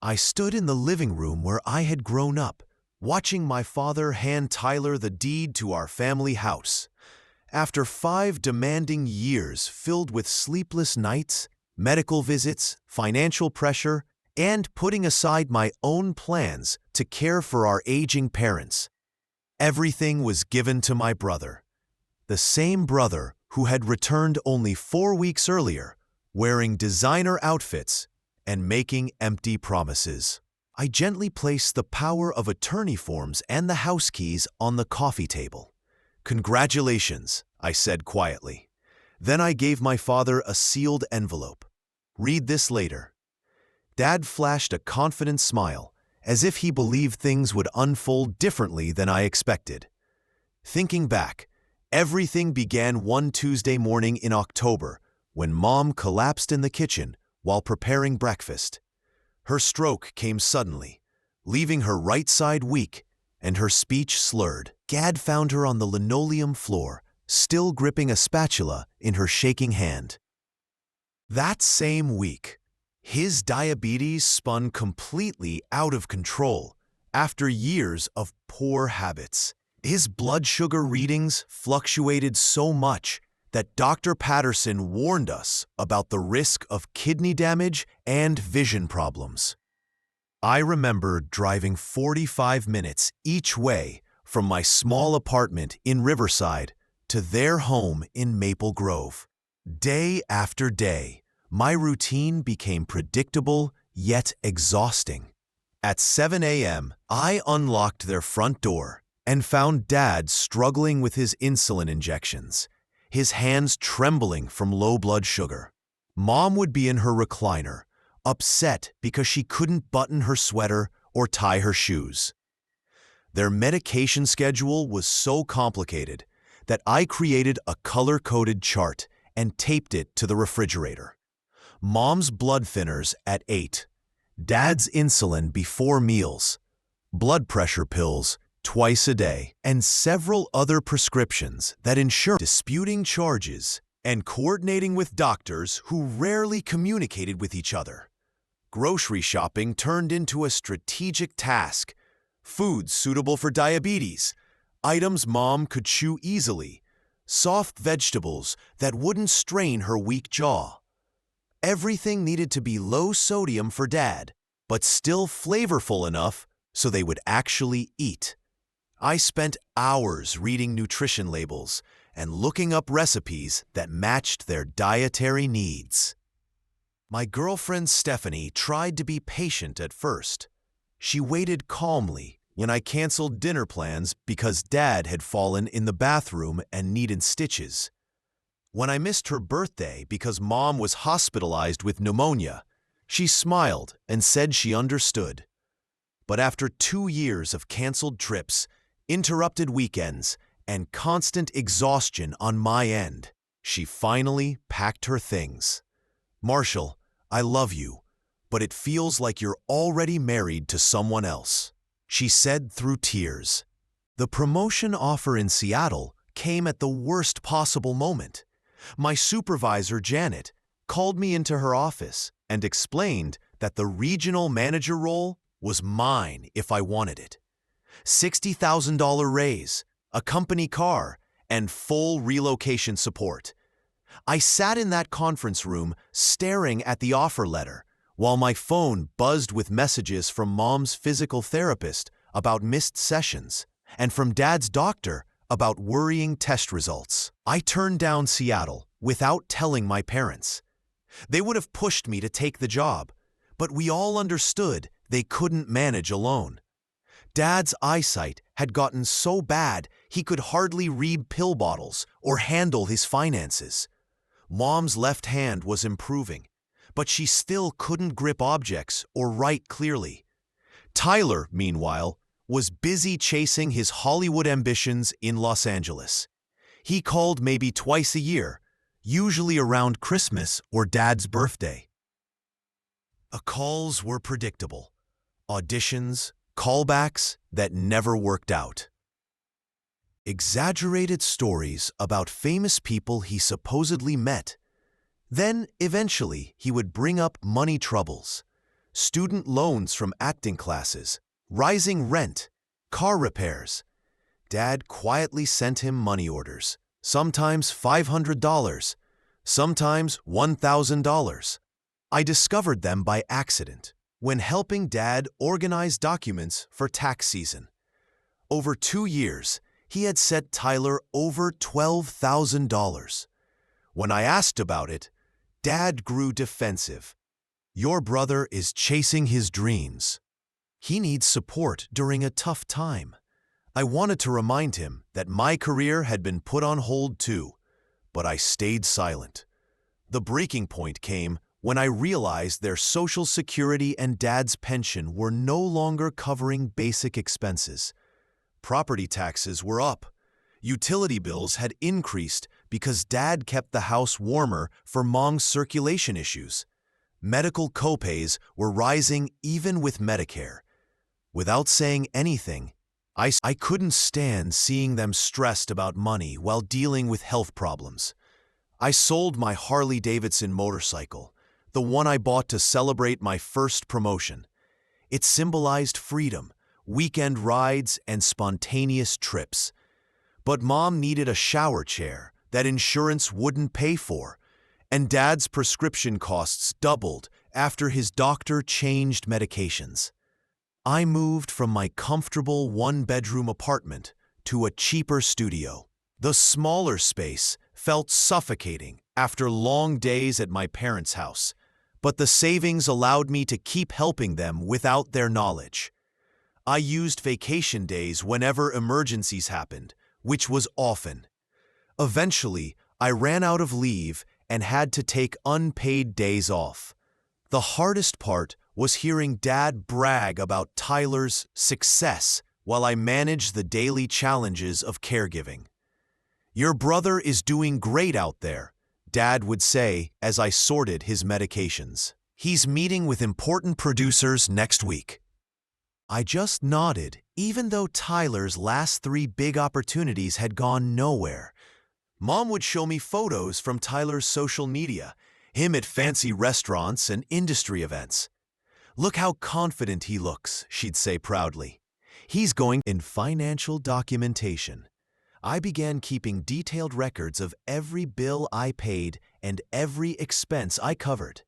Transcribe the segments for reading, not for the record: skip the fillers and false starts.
I stood in the living room where I had grown up, watching my father hand Tyler the deed to our family house. After 5 demanding years filled with sleepless nights, medical visits, financial pressure, and putting aside my own plans to care for our aging parents, everything was given to my brother. The same brother who had returned only 4 weeks earlier, wearing designer outfits and making empty promises. I gently placed the power of attorney forms and the house keys on the coffee table. "Congratulations," I said quietly. Then I gave my father a sealed envelope. "Read this later." Dad flashed a confident smile, as if he believed things would unfold differently than I expected. Thinking back, everything began one Tuesday morning in October when Mom collapsed in the kitchen while preparing breakfast. Her stroke came suddenly, leaving her right side weak and her speech slurred. Dad found her on the linoleum floor, still gripping a spatula in her shaking hand. That same week, his diabetes spun completely out of control after years of poor habits. His blood sugar readings fluctuated so much that Dr. Patterson warned us about the risk of kidney damage and vision problems. I remember driving 45 minutes each way from my small apartment in Riverside to their home in Maple Grove. Day after day, my routine became predictable yet exhausting. At 7 a.m., I unlocked their front door and found Dad struggling with his insulin injections, his hands trembling from low blood sugar. Mom would be in her recliner, upset because she couldn't button her sweater or tie her shoes. Their medication schedule was so complicated that I created a color-coded chart and taped it to the refrigerator. Mom's blood thinners at 8, Dad's insulin before meals, blood pressure pills twice a day, and several other prescriptions that ensure disputing charges and coordinating with doctors who rarely communicated with each other. Grocery shopping turned into a strategic task. Foods suitable for diabetes, items Mom could chew easily, soft vegetables that wouldn't strain her weak jaw. Everything needed to be low sodium for Dad, but still flavorful enough so they would actually eat. I spent hours reading nutrition labels and looking up recipes that matched their dietary needs. My girlfriend Stephanie tried to be patient at first. She waited calmly when I canceled dinner plans because Dad had fallen in the bathroom and needed stitches. When I missed her birthday because Mom was hospitalized with pneumonia, she smiled and said she understood. But after 2 years of canceled trips, interrupted weekends, and constant exhaustion on my end, she finally packed her things. "Marshall, I love you, but it feels like you're already married to someone else," she said through tears. The promotion offer in Seattle came at the worst possible moment. My supervisor, Janet, called me into her office and explained that the regional manager role was mine if I wanted it. $60,000 raise, a company car, and full relocation support. I sat in that conference room staring at the offer letter while my phone buzzed with messages from Mom's physical therapist about missed sessions and from Dad's doctor about worrying test results. I turned down Seattle without telling my parents. They would have pushed me to take the job, but we all understood they couldn't manage alone. Dad's eyesight had gotten so bad he could hardly read pill bottles or handle his finances. Mom's left hand was improving, but she still couldn't grip objects or write clearly. Tyler, meanwhile, was busy chasing his Hollywood ambitions in Los Angeles. He called maybe twice a year, usually around Christmas or Dad's birthday. The calls were predictable. Auditions, callbacks that never worked out. Exaggerated stories about famous people he supposedly met. Then, eventually, he would bring up money troubles. student loans from acting classes, rising rent, car repairs. Dad quietly sent him money orders, sometimes $500, sometimes $1,000. I discovered them by accident when helping Dad organize documents for tax season. Over 2 years, he had sent Tyler over $12,000. When I asked about it, Dad grew defensive. "Your brother is chasing his dreams. He needs support during a tough time." I wanted to remind him that my career had been put on hold too, but I stayed silent. The breaking point came when I realized their Social Security and Dad's pension were no longer covering basic expenses. Property taxes were up. Utility bills had increased because Dad kept the house warmer for Mom's circulation issues. Medical copays were rising even with Medicare. Without saying anything, I couldn't stand seeing them stressed about money while dealing with health problems. I sold my Harley-Davidson motorcycle, the one I bought to celebrate my first promotion. It symbolized freedom, weekend rides, and spontaneous trips. But Mom needed a shower chair that insurance wouldn't pay for, and Dad's prescription costs doubled after his doctor changed medications. I moved from my comfortable one-bedroom apartment to a cheaper studio. The smaller space felt suffocating after long days at my parents' house, but the savings allowed me to keep helping them without their knowledge. I used vacation days whenever emergencies happened, which was often. Eventually, I ran out of leave and had to take unpaid days off. The hardest part was hearing Dad brag about Tyler's success while I managed the daily challenges of caregiving. "Your brother is doing great out there," Dad would say as I sorted his medications. "He's meeting with important producers next week." I just nodded, even though Tyler's last 3 big opportunities had gone nowhere. Mom would show me photos from Tyler's social media, him at fancy restaurants and industry events. "Look how confident he looks," she'd say proudly. "He's going in financial documentation." I began keeping detailed records of every bill I paid and every expense I covered.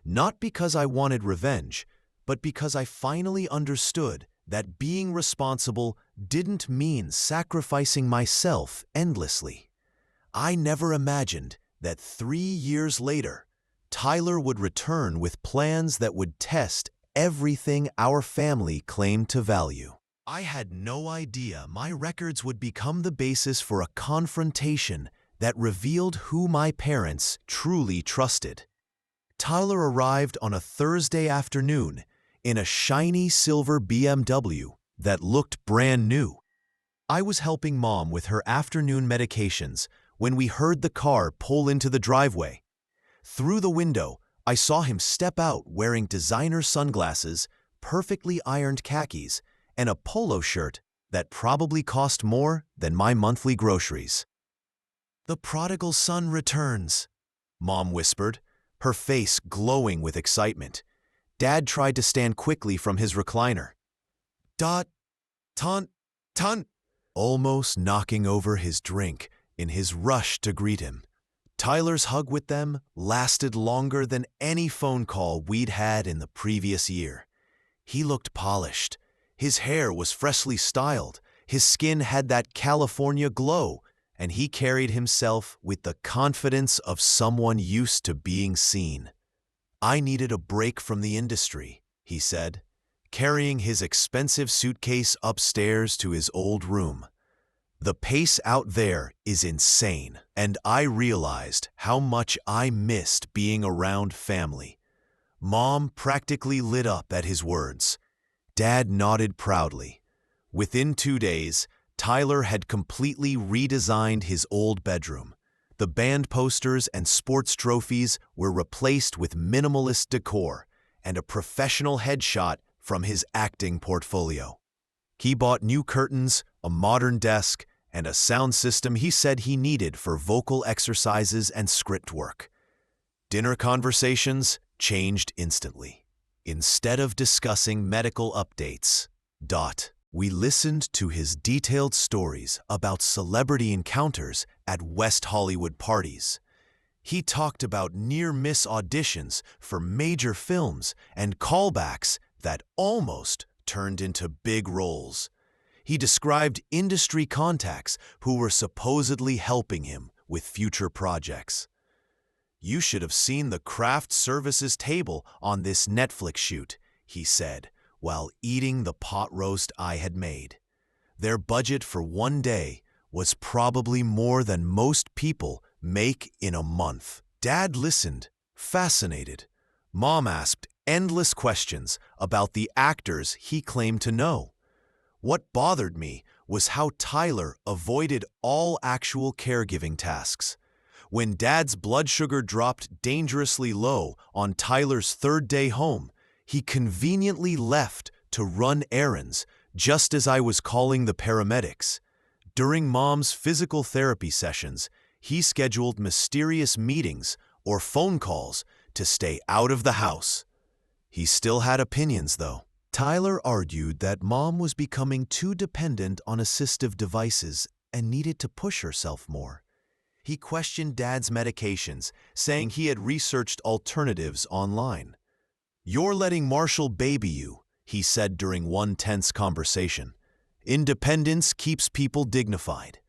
Not because I wanted revenge, but because I finally understood that being responsible didn't mean sacrificing myself endlessly. I never imagined that 3 years later, Tyler would return with plans that would test everything our family claimed to value. I had no idea my records would become the basis for a confrontation that revealed who my parents truly trusted. Tyler arrived on a Thursday afternoon in a shiny silver BMW that looked brand new. I was helping Mom with her afternoon medications when we heard the car pull into the driveway. Through the window, I saw him step out wearing designer sunglasses, perfectly ironed khakis, and a polo shirt that probably cost more than my monthly groceries. "The prodigal son returns," Mom whispered, her face glowing with excitement. Dad tried to stand quickly from his recliner. "Dot, ton," almost knocking over his drink in his rush to greet him. Tyler's hug with them lasted longer than any phone call we'd had in the previous year. He looked polished. His hair was freshly styled. His skin had that California glow, and he carried himself with the confidence of someone used to being seen. "I needed a break from the industry," he said, carrying his expensive suitcase upstairs to his old room. "The pace out there is insane," and I realized how much I missed being around family. Mom practically lit up at his words. Dad nodded proudly. Within 2 days, Tyler had completely redesigned his old bedroom. The band posters and sports trophies were replaced with minimalist decor and a professional headshot from his acting portfolio. He bought new curtains, a modern desk, and a sound system he said he needed for vocal exercises and script work. Dinner conversations changed instantly. instead of discussing medical updates. We listened to his detailed stories about celebrity encounters at West Hollywood parties. He talked about near-miss auditions for major films and callbacks that almost turned into big roles. He described industry contacts who were supposedly helping him with future projects. "You should have seen the craft services table on this Netflix shoot," he said, while eating the pot roast I had made. Their budget for one day was probably more than most people make in a month. Dad listened, fascinated. Mom asked endless questions about the actors he claimed to know. What bothered me was how Tyler avoided all actual caregiving tasks. When Dad's blood sugar dropped dangerously low on Tyler's third day home, he conveniently left to run errands just as I was calling the paramedics. During Mom's physical therapy sessions, he scheduled mysterious meetings or phone calls to stay out of the house. He still had opinions, though. Tyler argued that Mom was becoming too dependent on assistive devices and needed to push herself more. He questioned Dad's medications, saying he had researched alternatives online. "You're letting Marshall baby you," he said during one tense conversation. "Independence keeps people dignified."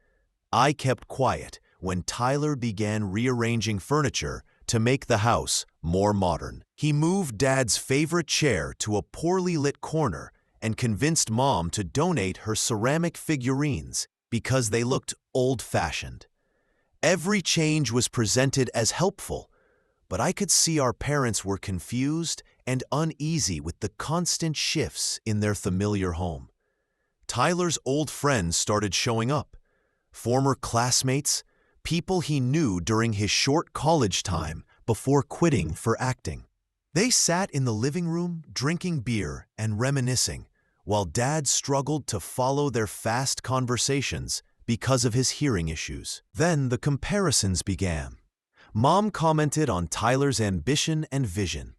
I kept quiet when Tyler began rearranging furniture to make the house more modern. He moved Dad's favorite chair to a poorly lit corner and convinced Mom to donate her ceramic figurines because they looked old-fashioned. Every change was presented as helpful, but I could see our parents were confused and uneasy with the constant shifts in their familiar home. Tyler's old friends started showing up. Former classmates, people he knew during his short college time before quitting for acting. They sat in the living room drinking beer and reminiscing, while Dad struggled to follow their fast conversations because of his hearing issues. Then the comparisons began. Mom commented on Tyler's ambition and vision.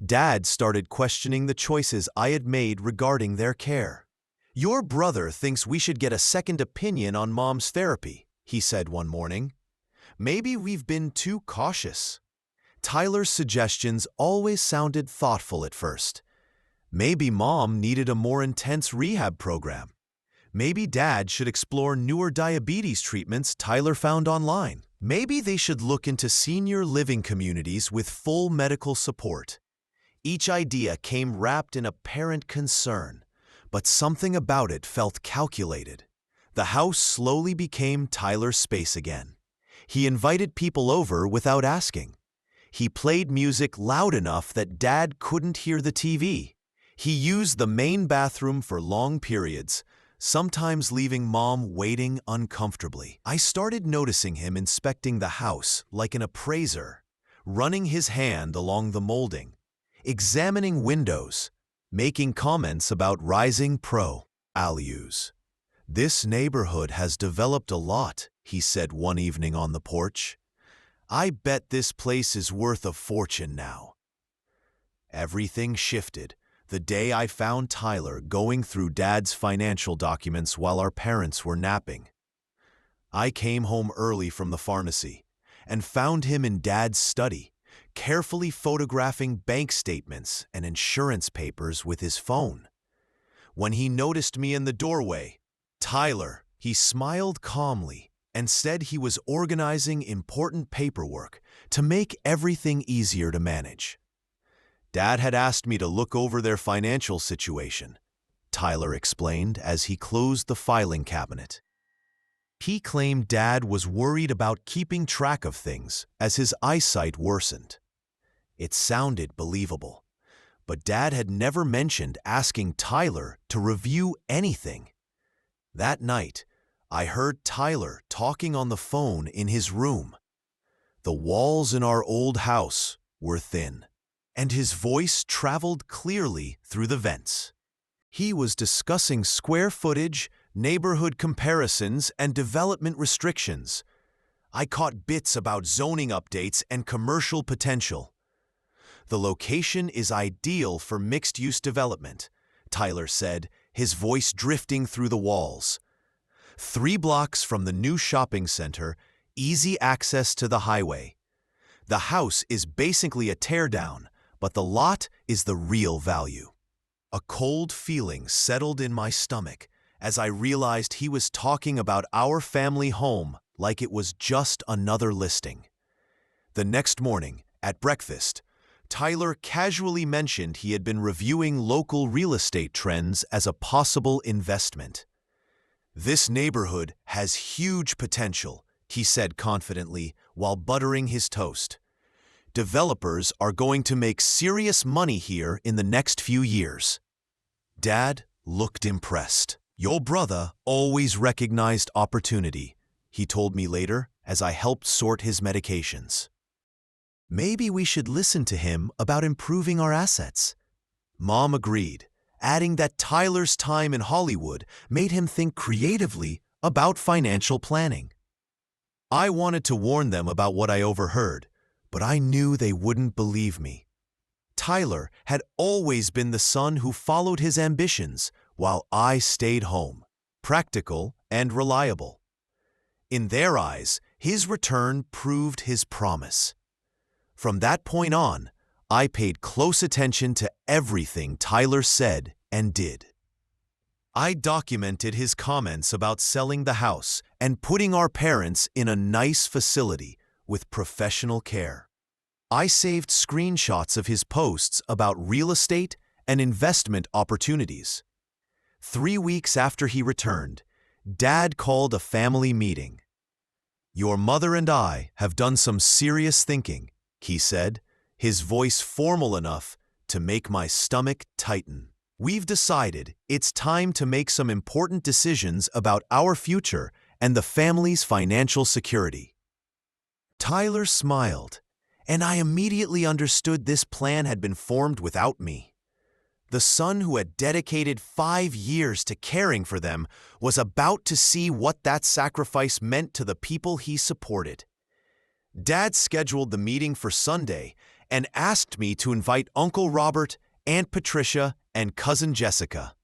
Dad started questioning the choices I had made regarding their care. "Your brother thinks we should get a second opinion on Mom's therapy," he said one morning. "Maybe we've been too cautious." Tyler's suggestions always sounded thoughtful at first. Maybe Mom needed a more intense rehab program. Maybe Dad should explore newer diabetes treatments Tyler found online. Maybe they should look into senior living communities with full medical support. Each idea came wrapped in apparent concern, but something about it felt calculated. The house slowly became Tyler's space again. He invited people over without asking. He played music loud enough that Dad couldn't hear the TV. He used the main bathroom for long periods, sometimes leaving Mom waiting uncomfortably. I started noticing him inspecting the house like an appraiser, running his hand along the molding, examining windows, making comments about rising values. "This neighborhood has developed a lot," he said one evening on the porch. "I bet this place is worth a fortune now." Everything shifted the day I found Tyler going through Dad's financial documents while our parents were napping. I came home early from the pharmacy and found him in Dad's study, carefully photographing bank statements and insurance papers with his phone. When he noticed me in the doorway, "Tyler," he smiled calmly and said he was organizing important paperwork to make everything easier to manage. "Dad had asked me to look over their financial situation," Tyler explained as he closed the filing cabinet. He claimed Dad was worried about keeping track of things as his eyesight worsened. It sounded believable, but Dad had never mentioned asking Tyler to review anything. That night, I heard Tyler talking on the phone in his room. The walls in our old house were thin, and his voice traveled clearly through the vents. He was discussing square footage, neighborhood comparisons, and development restrictions. I caught bits about zoning updates and commercial potential. The location is ideal for mixed-use development, Tyler said, his voice drifting through the walls. 3 blocks from the new shopping center, easy access to the highway. The house is basically a teardown, but the lot is the real value. A cold feeling settled in my stomach as I realized he was talking about our family home like it was just another listing. The next morning, at breakfast, Tyler casually mentioned he had been reviewing local real estate trends as a possible investment. "This neighborhood has huge potential," he said confidently while buttering his toast. "Developers are going to make serious money here in the next few years." Dad looked impressed. "Your brother always recognized opportunity," he told me later as I helped sort his medications. "Maybe we should listen to him about improving our assets." Mom agreed, adding that Tyler's time in Hollywood made him think creatively about financial planning. I wanted to warn them about what I overheard, but I knew they wouldn't believe me. Tyler had always been the son who followed his ambitions while I stayed home, practical and reliable. In their eyes, his return proved his promise. From that point on, I paid close attention to everything Tyler said and did. I documented his comments about selling the house and putting our parents in a nice facility with professional care. I saved screenshots of his posts about real estate and investment opportunities. 3 weeks after he returned, Dad called a family meeting. "Your mother and I have done some serious thinking," he said, his voice formal enough to make my stomach tighten. "We've decided it's time to make some important decisions about our future and the family's financial security." Tyler smiled, and I immediately understood this plan had been formed without me. The son who had dedicated 5 years to caring for them was about to see what that sacrifice meant to the people he supported. Dad scheduled the meeting for Sunday and asked me to invite Uncle Robert, Aunt Patricia, and Cousin Jessica.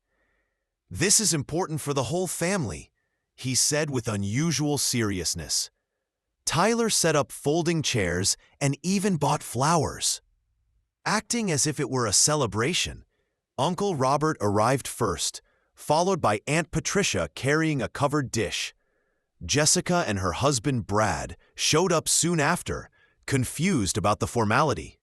"This is important for the whole family," he said with unusual seriousness. Tyler set up folding chairs and even bought flowers. Acting as if it were a celebration, Uncle Robert arrived first, followed by Aunt Patricia carrying a covered dish. Jessica and her husband Brad showed up soon after, confused about the formality.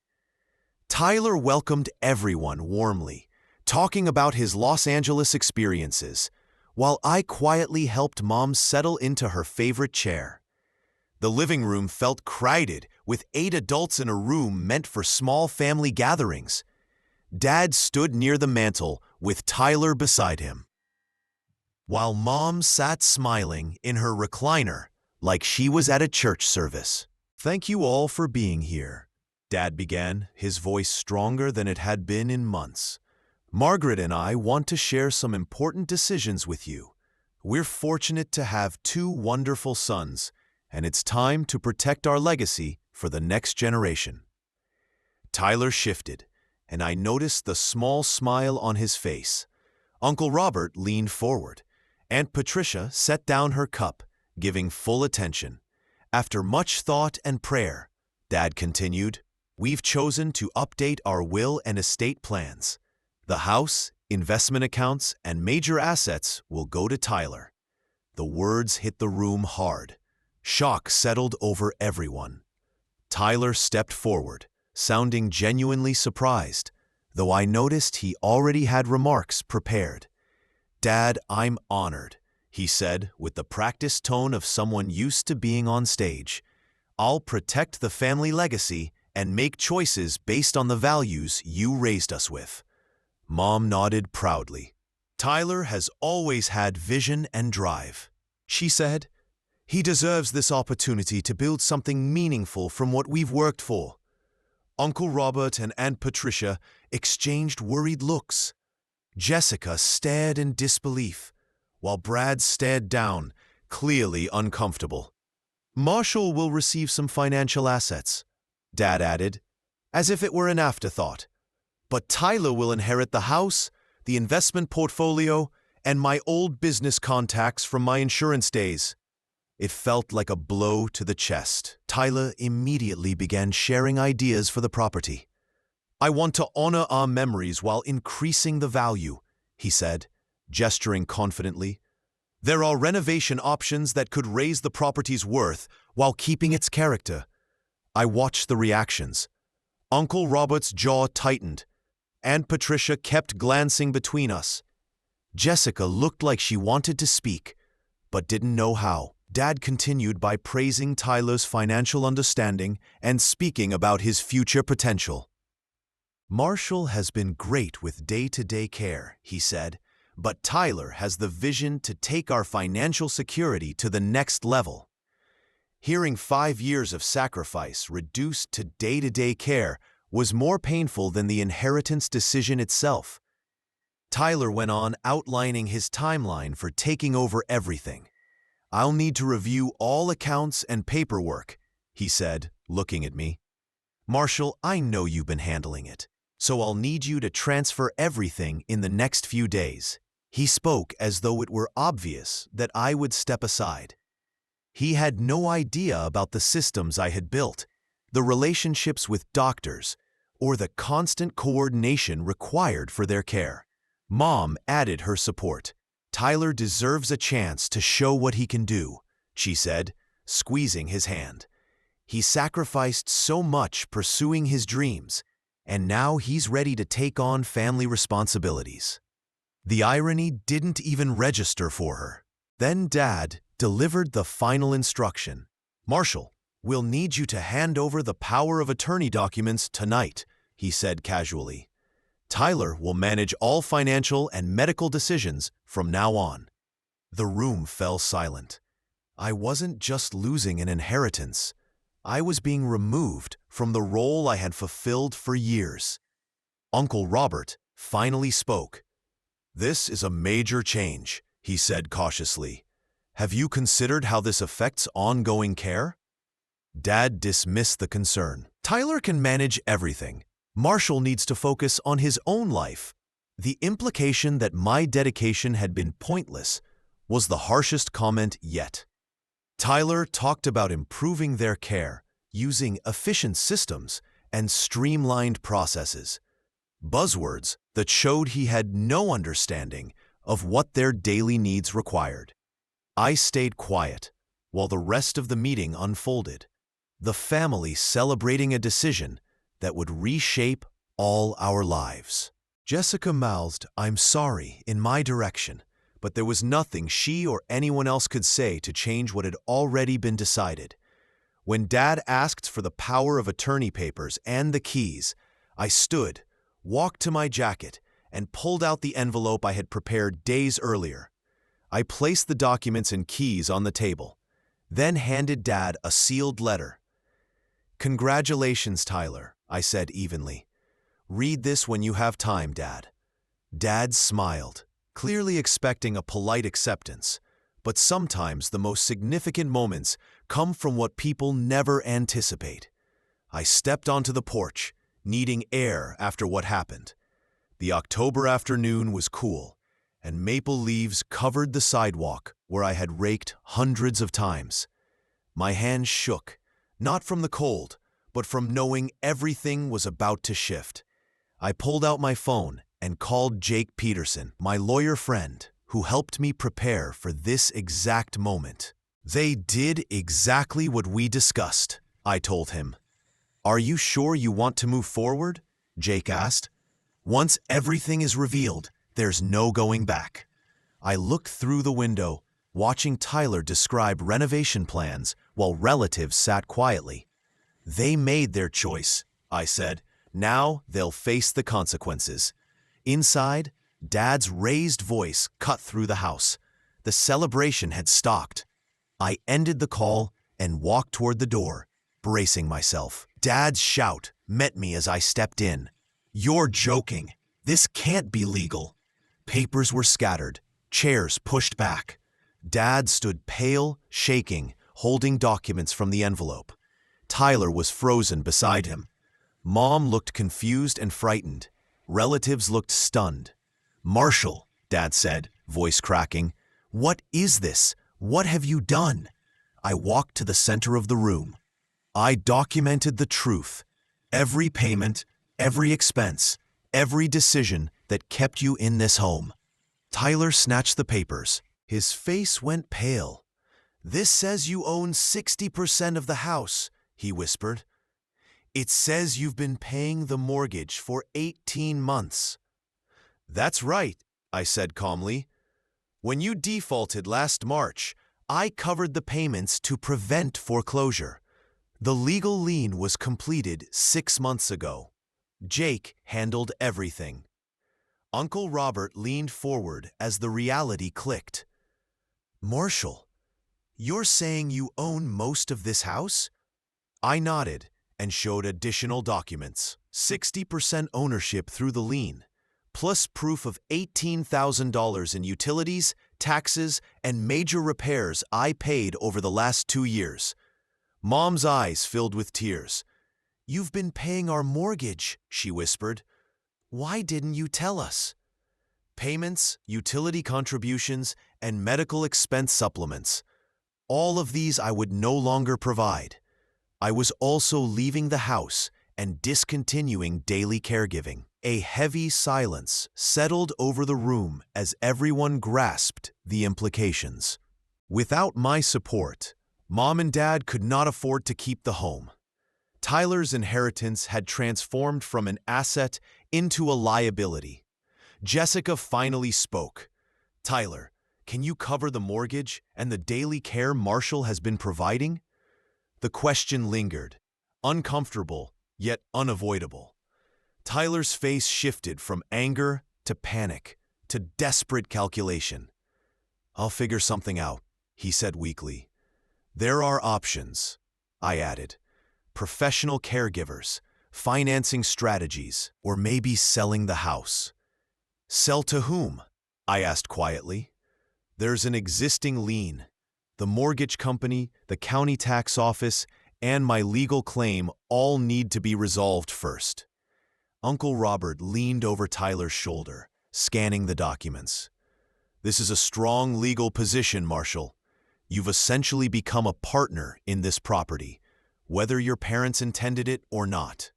Tyler welcomed everyone warmly, talking about his Los Angeles experiences, while I quietly helped Mom settle into her favorite chair. The living room felt crowded, with 8 adults in a room meant for small family gatherings. Dad stood near the mantel with Tyler beside him, while Mom sat smiling in her recliner like she was at a church service. "Thank you all for being here," Dad began, his voice stronger than it had been in months. "Margaret and I want to share some important decisions with you. We're fortunate to have 2 wonderful sons, and it's time to protect our legacy for the next generation." Tyler shifted, and I noticed the small smile on his face. Uncle Robert leaned forward. Aunt Patricia set down her cup, giving full attention. "After much thought and prayer," Dad continued, "we've chosen to update our will and estate plans. The house, investment accounts, and major assets will go to Tyler." The words hit the room hard. Shock settled over everyone. Tyler stepped forward, sounding genuinely surprised, though I noticed he already had remarks prepared. "Dad, I'm honored," he said with the practiced tone of someone used to being on stage. "I'll protect the family legacy and make choices based on the values you raised us with." Mom nodded proudly. "Tyler has always had vision and drive," she said. "He deserves this opportunity to build something meaningful from what we've worked for." Uncle Robert and Aunt Patricia exchanged worried looks. Jessica stared in disbelief, while Brad stared down, clearly uncomfortable. "Marshall will receive some financial assets," Dad added, as if it were an afterthought. But Tyler will inherit the house, the investment portfolio, and my old business contacts from my insurance days. It felt like a blow to the chest. Tyler immediately began sharing ideas for the property. "I want to honor our memories while increasing the value," he said, gesturing confidently. "There are renovation options that could raise the property's worth while keeping its character." I watched the reactions. Uncle Robert's jaw tightened. Aunt Patricia kept glancing between us. Jessica looked like she wanted to speak, but didn't know how. Dad continued by praising Tyler's financial understanding and speaking about his future potential. "Marshall has been great with day-to-day care," he said, "but Tyler has the vision to take our financial security to the next level." Hearing 5 years of sacrifice reduced to day-to-day care was more painful than the inheritance decision itself. Tyler went on outlining his timeline for taking over everything. "I'll need to review all accounts and paperwork," he said, looking at me. "Marshall, I know you've been handling it, so I'll need you to transfer everything in the next few days." He spoke as though it were obvious that I would step aside. He had no idea about the systems I had built, the relationships with doctors, or the constant coordination required for their care. Mom added her support. "Tyler deserves a chance to show what he can do," she said, squeezing his hand. "He sacrificed so much pursuing his dreams, and now he's ready to take on family responsibilities." The irony didn't even register for her. Then Dad delivered the final instruction. "Marshall, we'll need you to hand over the power of attorney documents tonight," he said casually. "Tyler will manage all financial and medical decisions from now on." The room fell silent. I wasn't just losing an inheritance. I was being removed from the role I had fulfilled for years. Uncle Robert finally spoke. "This is a major change," he said cautiously. "Have you considered how this affects ongoing care?" Dad dismissed the concern. "Tyler can manage everything. Marshall needs to focus on his own life." The implication that my dedication had been pointless was the harshest comment yet. Tyler talked about improving their care, using efficient systems and streamlined processes. Buzzwords that showed he had no understanding of what their daily needs required. I stayed quiet while the rest of the meeting unfolded, the family celebrating a decision that would reshape all our lives. Jessica mouthed, "I'm sorry," in my direction, but there was nothing she or anyone else could say to change what had already been decided. When Dad asked for the power of attorney papers and the keys, I stood, walked to my jacket, and pulled out the envelope I had prepared days earlier. I placed the documents and keys on the table, then handed Dad a sealed letter. "Congratulations, Tyler," I said evenly. "Read this when you have time, Dad." Dad smiled, clearly expecting a polite acceptance, but sometimes the most significant moments come from what people never anticipate. I stepped onto the porch, needing air after what happened. The October afternoon was cool, and maple leaves covered the sidewalk where I had raked hundreds of times. My hands shook, not from the cold, but from knowing everything was about to shift. I pulled out my phone and called Jake Peterson, my lawyer friend, who helped me prepare for this exact moment. "They did exactly what we discussed," I told him. "Are you sure you want to move forward?" Jake asked. "Once everything is revealed, there's no going back." I looked through the window, watching Tyler describe renovation plans while relatives sat quietly. "They made their choice," I said. "Now they'll face the consequences." Inside, Dad's raised voice cut through the house. The celebration had stopped. I ended the call and walked toward the door, bracing myself. Dad's shout met me as I stepped in. "You're joking. This can't be legal." Papers were scattered, chairs pushed back. Dad stood pale, shaking, holding documents from the envelope. Tyler was frozen beside him. Mom looked confused and frightened. Relatives looked stunned. "Marshall," Dad said, voice cracking, "what is this? What have you done?" I walked to the center of the room. I documented the truth. Every payment, every expense, every decision that kept you in this home. Tyler snatched the papers. His face went pale. "This says you own 60% of the house," he whispered. "It says you've been paying the mortgage for 18 months. "That's right," I said calmly. "When you defaulted last March, I covered the payments to prevent foreclosure. The legal lien was completed 6 months ago. Jake handled everything." Uncle Robert leaned forward as the reality clicked. "Marshall, you're saying you own most of this house?" I nodded and showed additional documents. 60% ownership through the lien, plus proof of $18,000 in utilities, taxes, and major repairs I paid over the last 2 years. Mom's eyes filled with tears. "You've been paying our mortgage," she whispered. "Why didn't you tell us?" Payments, utility contributions, and medical expense supplements. All of these I would no longer provide. I was also leaving the house and discontinuing daily caregiving. A heavy silence settled over the room as everyone grasped the implications. Without my support, Mom and Dad could not afford to keep the home. Tyler's inheritance had transformed from an asset into a liability. Jessica finally spoke. "Tyler, can you cover the mortgage and the daily care Marshall has been providing?" The question lingered, uncomfortable yet unavoidable. Tyler's face shifted from anger to panic to desperate calculation. "I'll figure something out," he said weakly. "There are options," I added. "Professional caregivers, financing strategies, or maybe selling the house." "Sell to whom?" I asked quietly. "There's an existing lien. The mortgage company, the county tax office, and my legal claim all need to be resolved first." Uncle Robert leaned over Tyler's shoulder, scanning the documents. "This is a strong legal position, Marshall. You've essentially become a partner in this property, whether your parents intended it or not."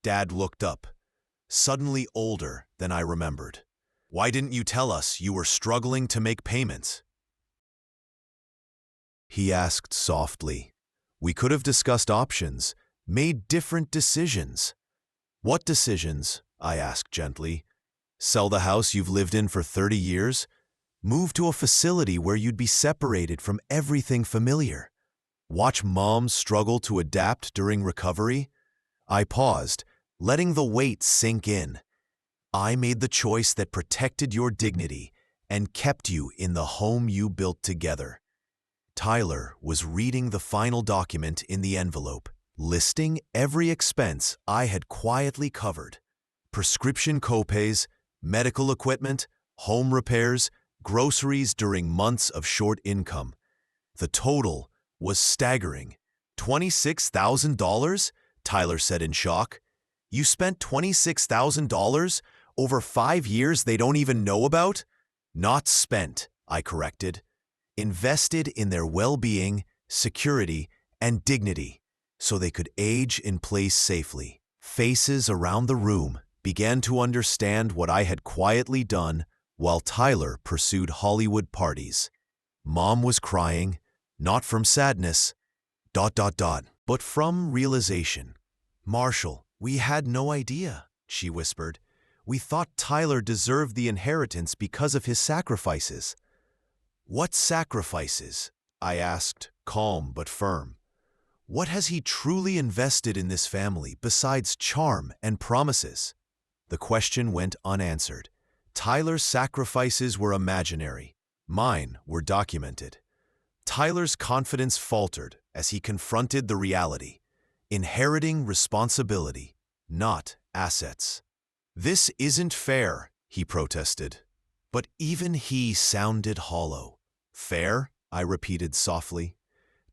Dad looked up, suddenly older than I remembered. "Why didn't you tell us you were struggling to make payments?" He asked softly. "We could have discussed options, made different decisions." "What decisions?" I asked gently. "Sell the house you've lived in for 30 years? Move to a facility where you'd be separated from everything familiar? Watch Mom struggle to adapt during recovery?" I paused, letting the weight sink in. "I made the choice that protected your dignity and kept you in the home you built together." Tyler was reading the final document in the envelope, listing every expense I had quietly covered. Prescription copays, medical equipment, home repairs, groceries during months of short income. The total was staggering. $26,000? Tyler said in shock. "You spent $26,000 over 5 years they don't even know about?" "Not spent," I corrected. "Invested in their well-being, security, and dignity, so they could age in place safely." Faces around the room began to understand what I had quietly done while Tyler pursued Hollywood parties. Mom was crying, not from sadness, ... but from realization. "Marshall, we had no idea," she whispered. "We thought Tyler deserved the inheritance because of his sacrifices." "What sacrifices?" I asked, calm but firm. "What has he truly invested in this family besides charm and promises?" The question went unanswered. Tyler's sacrifices were imaginary. Mine were documented. Tyler's confidence faltered as he confronted the reality. Inheriting responsibility, not assets. "This isn't fair," he protested. But even he sounded hollow. "Fair?" I repeated softly.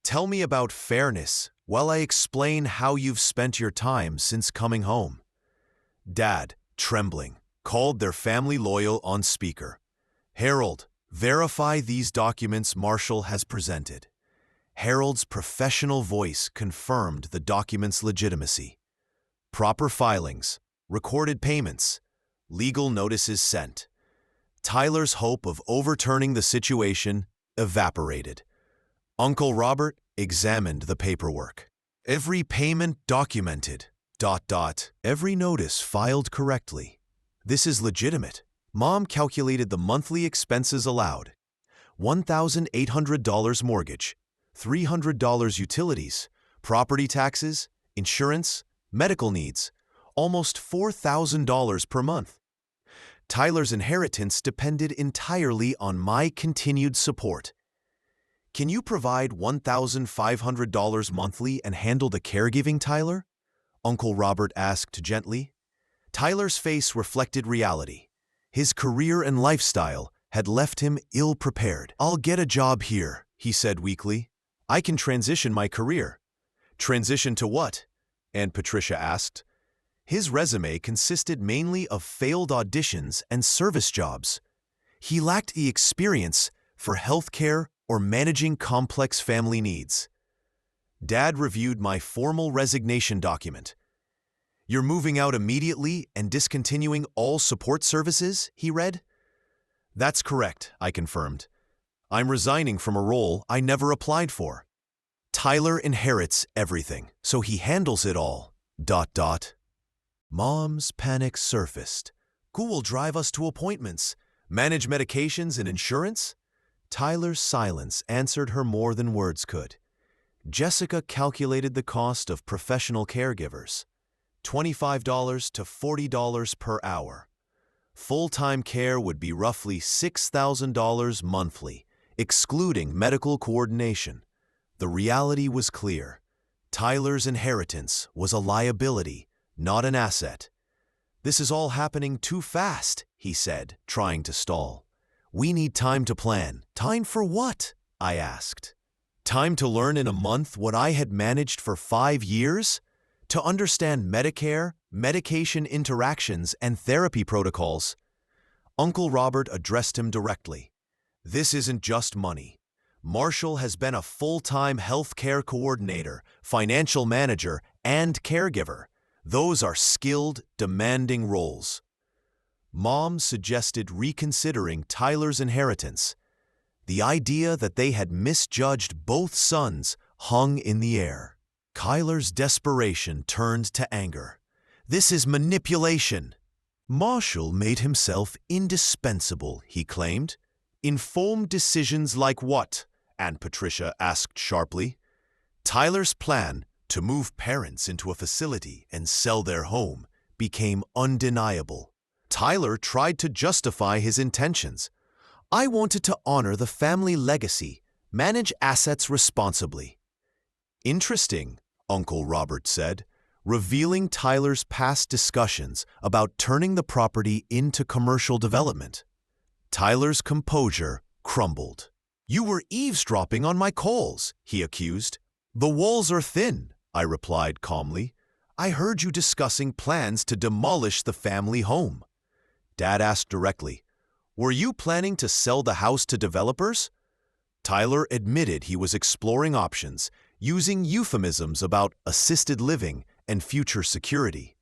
Tell me about fairness while I explain how you've spent your time since coming home. Dad, trembling, called their family lawyer on speaker. Harold, verify these documents Marshall has presented. Harold's professional voice confirmed the document's legitimacy. Proper filings, recorded payments, legal notices sent. Tyler's hope of overturning the situation evaporated. Uncle Robert examined the paperwork. Every payment documented. ... Every notice filed correctly. This is legitimate. Mom calculated the monthly expenses allowed. $1,800 mortgage, $300 utilities, property taxes, insurance, medical needs, almost $4,000 per month. Tyler's inheritance depended entirely on my continued support. Can you provide $1,500 monthly and handle the caregiving, Tyler? Uncle Robert asked gently. Tyler's face reflected reality. His career and lifestyle had left him ill-prepared. I'll get a job here, he said weakly. I can transition my career. Transition to what? Aunt Patricia asked. His resume consisted mainly of failed auditions and service jobs. He lacked the experience for healthcare or managing complex family needs. Dad reviewed my formal resignation document. You're moving out immediately and discontinuing all support services, he read. That's correct, I confirmed. I'm resigning from a role I never applied for. Tyler inherits everything, so he handles it all. ... Mom's panic surfaced. Who will drive us to appointments? Manage medications and insurance? Tyler's silence answered her more than words could. Jessica calculated the cost of professional caregivers. $25 to $40 per hour. Full-time care would be roughly $6,000 monthly, excluding medical coordination. The reality was clear. Tyler's inheritance was a liability, not an asset. This is all happening too fast, he said, trying to stall. We need time to plan. Time for what? I asked. Time to learn in a month what I had managed for 5 years? To understand Medicare, medication interactions, and therapy protocols. Uncle Robert addressed him directly. This isn't just money. Marshall has been a full-time health care coordinator, financial manager, and caregiver. Those are skilled, demanding roles. Mom suggested reconsidering Tyler's inheritance. The idea that they had misjudged both sons hung in the air. Tyler's desperation turned to anger. This is manipulation. Marshall made himself indispensable, he claimed. Informed decisions like what? Aunt Patricia asked sharply. Tyler's plan to move parents into a facility and sell their home became undeniable. Tyler tried to justify his intentions. I wanted to honor the family legacy, manage assets responsibly. Interesting, Uncle Robert said, revealing Tyler's past discussions about turning the property into commercial development. Tyler's composure crumbled. You were eavesdropping on my calls, he accused. The walls are thin, I replied calmly. I heard you discussing plans to demolish the family home. Dad asked directly, were you planning to sell the house to developers? Tyler admitted he was exploring options, using euphemisms about assisted living and future security.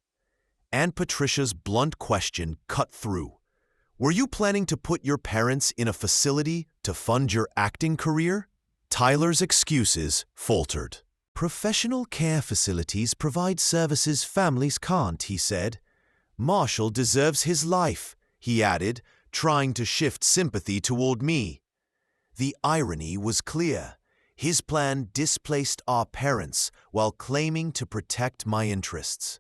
Aunt Patricia's blunt question cut through. Were you planning to put your parents in a facility to fund your acting career? Tyler's excuses faltered. Professional care facilities provide services families can't, he said. Marshall deserves his life, he added, trying to shift sympathy toward me. The irony was clear. His plan displaced our parents while claiming to protect my interests.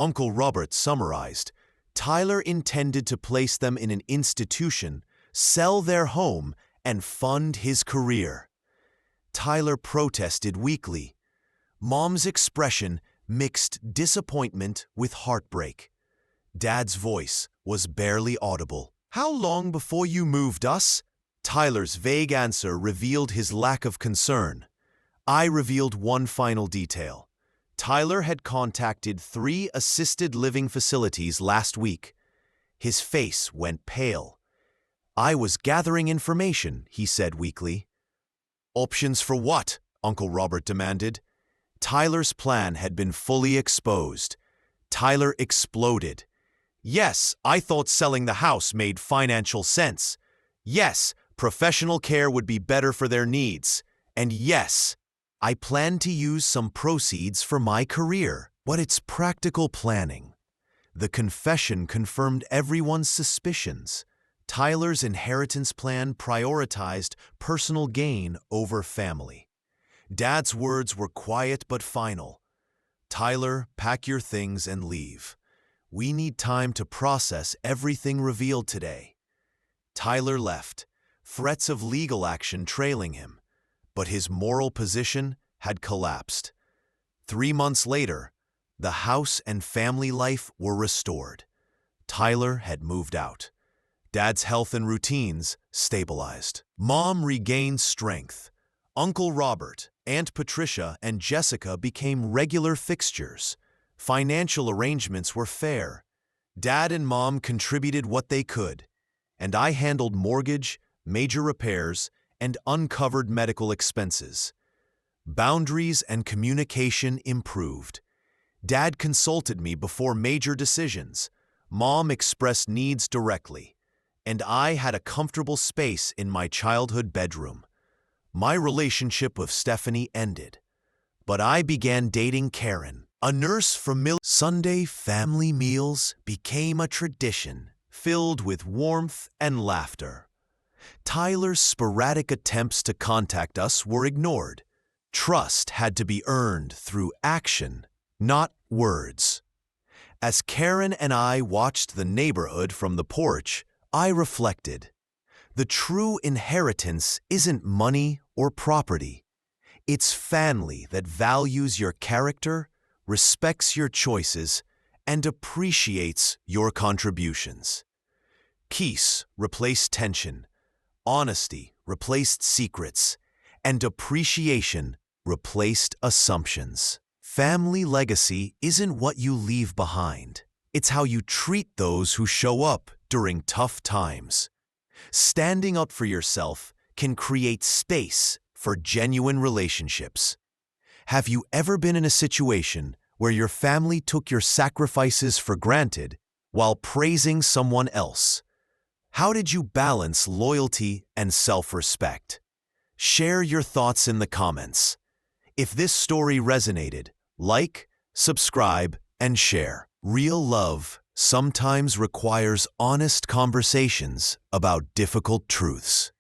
Uncle Robert summarized, Tyler intended to place them in an institution, sell their home, and fund his career. Tyler protested weakly. Mom's expression mixed disappointment with heartbreak. Dad's voice was barely audible. How long before you moved us? Tyler's vague answer revealed his lack of concern. I revealed one final detail. Tyler had contacted 3 assisted living facilities last week. His face went pale. "I was gathering information," he said weakly. "Options for what?" Uncle Robert demanded. Tyler's plan had been fully exposed. Tyler exploded. "Yes, I thought selling the house made financial sense. Yes, professional care would be better for their needs. And yes, I plan to use some proceeds for my career." But it's practical planning. The confession confirmed everyone's suspicions. Tyler's inheritance plan prioritized personal gain over family. Dad's words were quiet but final. "Tyler, pack your things and leave. We need time to process everything revealed today." Tyler left, threats of legal action trailing him, but his moral position had collapsed. 3 months later, the house and family life were restored. Tyler had moved out. Dad's health and routines stabilized. Mom regained strength. Uncle Robert, Aunt Patricia, and Jessica became regular fixtures. Financial arrangements were fair. Dad and Mom contributed what they could, and I handled mortgage, major repairs, and uncovered medical expenses. Boundaries and communication improved. Dad consulted me before major decisions. Mom expressed needs directly, and I had a comfortable space in my childhood bedroom. My relationship with Stephanie ended, but I began dating Karen, a nurse from Sunday family meals became a tradition, filled with warmth and laughter. Tyler's sporadic attempts to contact us were ignored. Trust had to be earned through action, not words. As Karen and I watched the neighborhood from the porch, I reflected. The true inheritance isn't money or property. It's family that values your character, respects your choices, and appreciates your contributions. Peace replaced tension, honesty replaced secrets, and appreciation replaced assumptions. Family legacy isn't what you leave behind. It's how you treat those who show up during tough times. Standing up for yourself can create space for genuine relationships. Have you ever been in a situation where your family took your sacrifices for granted while praising someone else? How did you balance loyalty and self-respect? Share your thoughts in the comments. If this story resonated, like, subscribe, and share. Real love sometimes requires honest conversations about difficult truths.